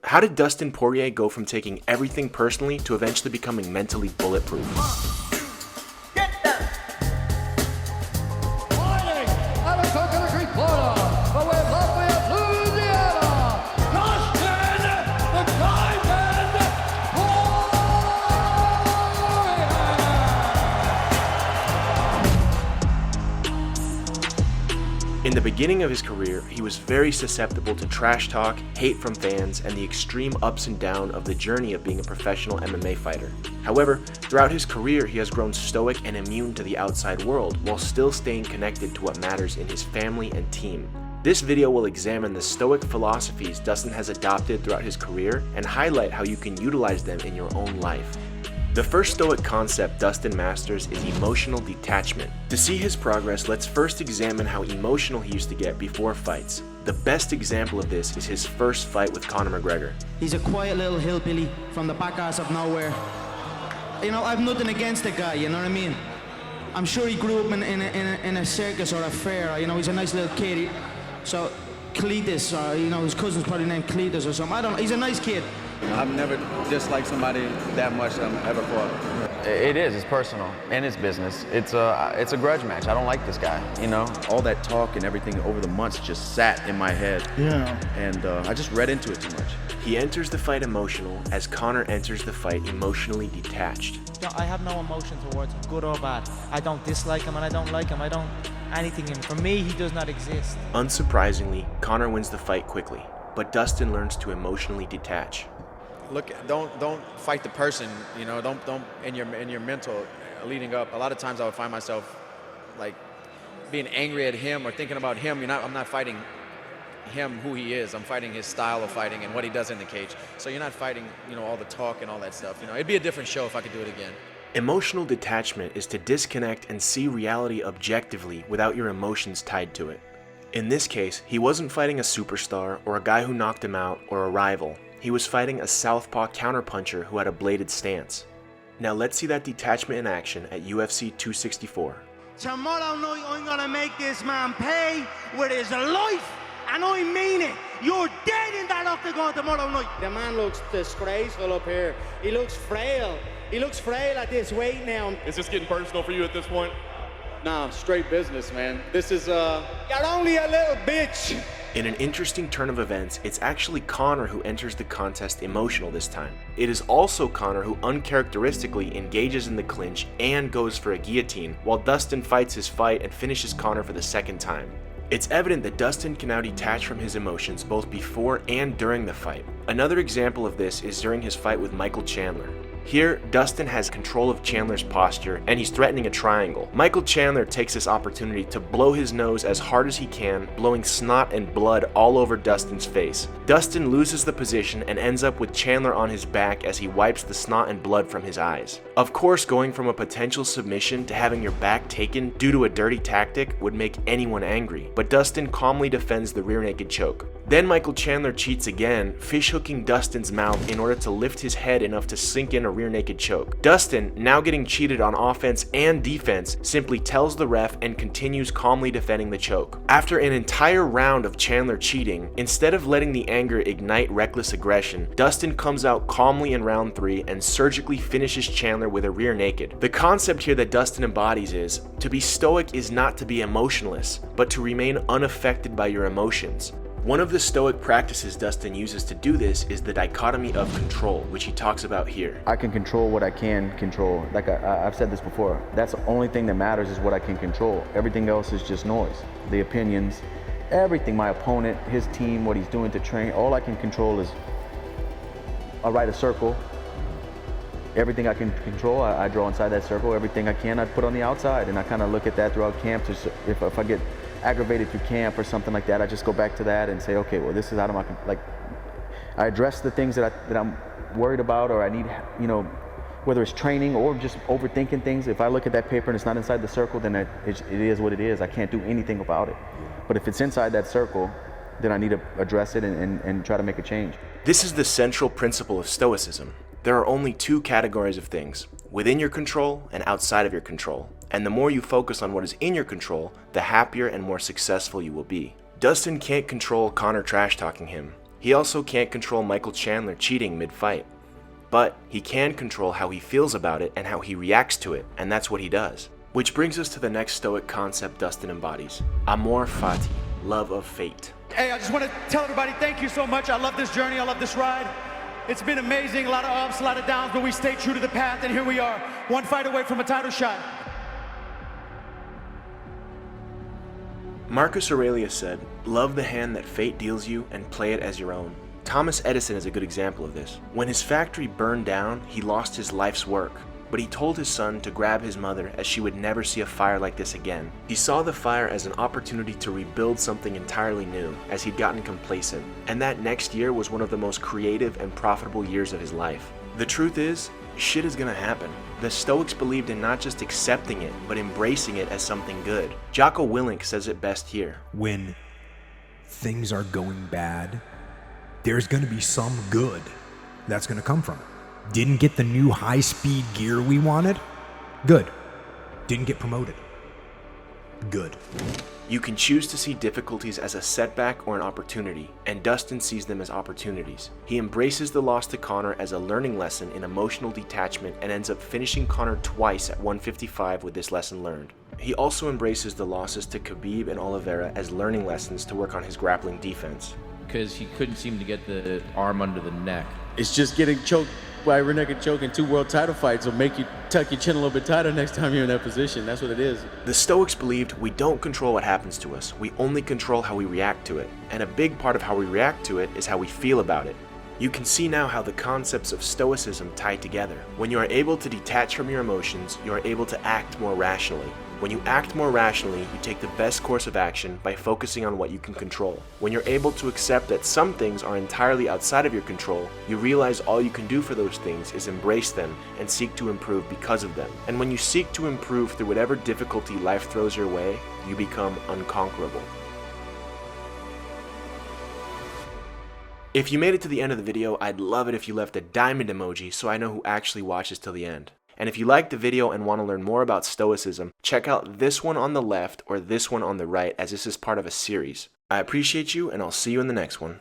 How did Dustin Poirier go from taking everything personally to eventually becoming mentally bulletproof? In the beginning of his career, he was very susceptible to trash talk, hate from fans, and the extreme ups and downs of the journey of being a professional MMA fighter. However, throughout his career, he has grown stoic and immune to the outside world, while still staying connected to what matters in his family and team. This video will examine the stoic philosophies Dustin has adopted throughout his career and highlight how you can utilize them in your own life. The first stoic concept Dustin masters is emotional detachment. To see his progress, let's first examine how emotional he used to get before fights. The best example of this is his first fight with Conor McGregor. He's a quiet little hillbilly from the back ass of nowhere. You know, I've nothing against the guy, you know what I mean? I'm sure he grew up in a circus or a fair, you know, he's a nice little kid. So, Cletus, or, you know, his cousin's probably named Cletus or something. I don't know, he's a nice kid. I've never disliked somebody that much ever fought. It's personal, and it's business. It's a grudge match. I don't like this guy, you know? All that talk and everything over the months just sat in my head. Yeah. And I just read into it too much. He enters the fight emotional, as Conor enters the fight emotionally detached. I have no emotion towards him, good or bad. I don't dislike him and I don't like him. I don't anything in him. For me, he does not exist. Unsurprisingly, Conor wins the fight quickly, but Dustin learns to emotionally detach. Look, don't fight the person, you know. Don't in your mental leading up. A lot of times I would find myself like being angry at him or thinking about him. I'm not fighting him who he is. I'm fighting his style of fighting and what he does in the cage. So you're not fighting, you know, all the talk and all that stuff. You know, it'd be a different show if I could do it again. Emotional detachment is to disconnect and see reality objectively without your emotions tied to it. In this case, he wasn't fighting a superstar or a guy who knocked him out or a rival. He was fighting a southpaw counterpuncher who had a bladed stance. Now let's see that detachment in action at UFC 264. Tomorrow night I'm gonna make this man pay with his life, and I mean it. You're dead in that octagon tomorrow night. The man looks disgraceful up here. He looks frail. He looks frail at this weight now. Is this getting personal for you at this point? Nah, straight business, man. This is, you're only a little bitch. In an interesting turn of events, it's actually Conor who enters the contest emotional this time. It is also Conor who uncharacteristically engages in the clinch and goes for a guillotine, while Dustin fights his fight and finishes Conor for the second time. It's evident that Dustin can now detach from his emotions both before and during the fight. Another example of this is during his fight with Michael Chandler. Here, Dustin has control of Chandler's posture, and he's threatening a triangle. Michael Chandler takes this opportunity to blow his nose as hard as he can, blowing snot and blood all over Dustin's face. Dustin loses the position and ends up with Chandler on his back as he wipes the snot and blood from his eyes. Of course, going from a potential submission to having your back taken due to a dirty tactic would make anyone angry, but Dustin calmly defends the rear naked choke. Then Michael Chandler cheats again, fishhooking Dustin's mouth in order to lift his head enough to sink in a rear naked choke. Dustin, now getting cheated on offense and defense, simply tells the ref and continues calmly defending the choke. After an entire round of Chandler cheating, instead of letting the anger ignite reckless aggression, Dustin comes out calmly in round 3 and surgically finishes Chandler with a rear naked. The concept here that Dustin embodies is, to be stoic is not to be emotionless, but to remain unaffected by your emotions. One of the stoic practices Dustin uses to do this is the dichotomy of control, which he talks about here. I can control what I can control. Like I've said this before, that's the only thing that matters is what I can control. Everything else is just noise. The opinions, everything, my opponent, his team, what he's doing to train, all I can control is, I'll write a circle. Everything I can control, I draw inside that circle. Everything I can, I put on the outside. And I kind of look at that throughout camp. If I get aggravated through camp or something like that, I just go back to that and say, okay, well, this is out of my, like, I address the things that I'm worried about, or I need, you know, whether it's training or just overthinking things. If I look at that paper and it's not inside the circle, then it is what it is. I can't do anything about it. But if it's inside that circle, then I need to address it and try to make a change. This is the central principle of Stoicism. There are only two categories of things, within your control and outside of your control. And the more you focus on what is in your control, the happier and more successful you will be. Dustin can't control Conor trash talking him. He also can't control Michael Chandler cheating mid-fight. But he can control how he feels about it and how he reacts to it, and that's what he does. Which brings us to the next Stoic concept Dustin embodies, Amor Fati, love of fate. Hey, I just want to tell everybody thank you so much. I love this journey, I love this ride. It's been amazing, a lot of ups, a lot of downs, but we stayed true to the path, and here we are, one fight away from a title shot. Marcus Aurelius said, "Love the hand that fate deals you and play it as your own." Thomas Edison is a good example of this. When his factory burned down, he lost his life's work, but he told his son to grab his mother as she would never see a fire like this again. He saw the fire as an opportunity to rebuild something entirely new, as he'd gotten complacent, and that next year was one of the most creative and profitable years of his life. The truth is, shit is gonna happen. The Stoics believed in not just accepting it, but embracing it as something good. Jocko Willink says it best here. When things are going bad, there's gonna be some good that's gonna come from it. Didn't get the new high-speed gear we wanted? Good. Didn't get promoted? Good. You can choose to see difficulties as a setback or an opportunity, and Dustin sees them as opportunities. He embraces the loss to Conor as a learning lesson in emotional detachment and ends up finishing Conor twice at 155 with this lesson learned. He also embraces the losses to Khabib and Oliveira as learning lessons to work on his grappling defense. Because he couldn't seem to get the arm under the neck. It's just getting choked by a rear naked choke in 2 world title fights will make you tuck your chin a little bit tighter next time you're in that position. That's what it is. The Stoics believed we don't control what happens to us, we only control how we react to it. And a big part of how we react to it is how we feel about it. You can see now how the concepts of Stoicism tie together. When you are able to detach from your emotions, you are able to act more rationally. When you act more rationally, you take the best course of action by focusing on what you can control. When you're able to accept that some things are entirely outside of your control, you realize all you can do for those things is embrace them and seek to improve because of them. And when you seek to improve through whatever difficulty life throws your way, you become unconquerable. If you made it to the end of the video, I'd love it if you left a diamond emoji so I know who actually watches till the end. And if you liked the video and want to learn more about Stoicism, check out this one on the left or this one on the right, as this is part of a series. I appreciate you, and I'll see you in the next one.